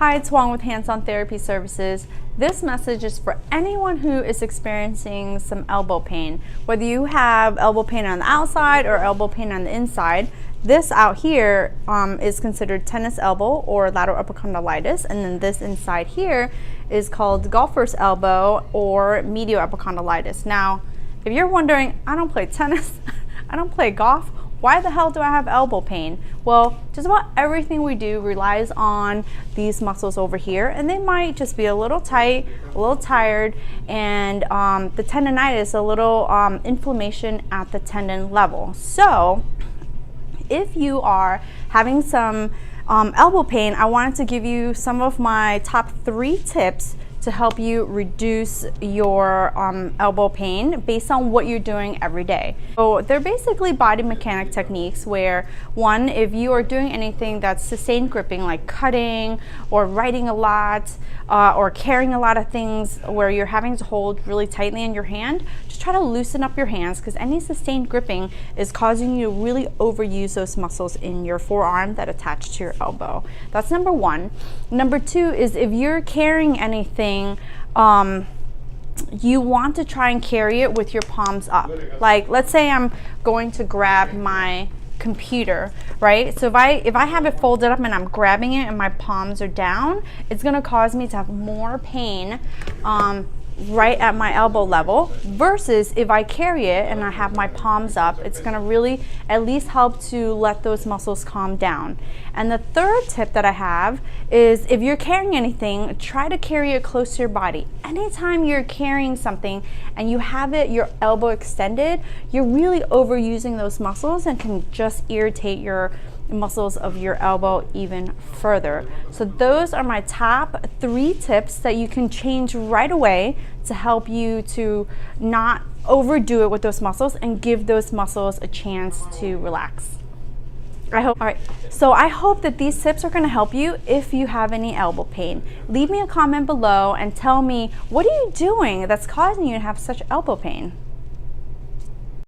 Hi, it's Wong with Hands-On Therapy Services. This message is for anyone who is experiencing some elbow pain. Whether you have elbow pain on the outside or elbow pain on the inside, this out here is considered tennis elbow or lateral epicondylitis, and then this inside here is called golfer's elbow or medial epicondylitis. Now, if you're wondering, I don't play tennis, I don't play golf, why the hell do I have elbow pain? Well, just about everything we do relies on these muscles over here, and they might just be a little tight, a little tired, and the tendonitis, a little inflammation at the tendon level. So if you are having some elbow pain, I wanted to give you some of my top 3 tips to help you reduce your elbow pain based on what you're doing every day. So they're basically body mechanic techniques where, one, if you are doing anything that's sustained gripping, like cutting or writing a lot or carrying a lot of things where you're having to hold really tightly in your hand, just try to loosen up your hands, because any sustained gripping is causing you to really overuse those muscles in your forearm that attach to your elbow. That's number 1. Number 2 is if you're carrying anything, you want to try and carry it with your palms up. Like, let's say I'm going to grab my computer, right? So if I have it folded up and I'm grabbing it and my palms are down, it's going to cause me to have more pain right at my elbow level, versus if I carry it and I have my palms up, it's going to really at least help to let those muscles calm down. And the third tip that I have is, if you're carrying anything, try to carry it close to your body. Anytime you're carrying something and you have your elbow extended, you're really overusing those muscles and can just irritate your muscles of your elbow even further. So those are my top 3 tips that you can change right away to help you to not overdo it with those muscles and give those muscles a chance to relax. I hope that these tips are going to help you if you have any elbow pain. Leave me a comment below and tell me, what are you doing that's causing you to have such elbow pain?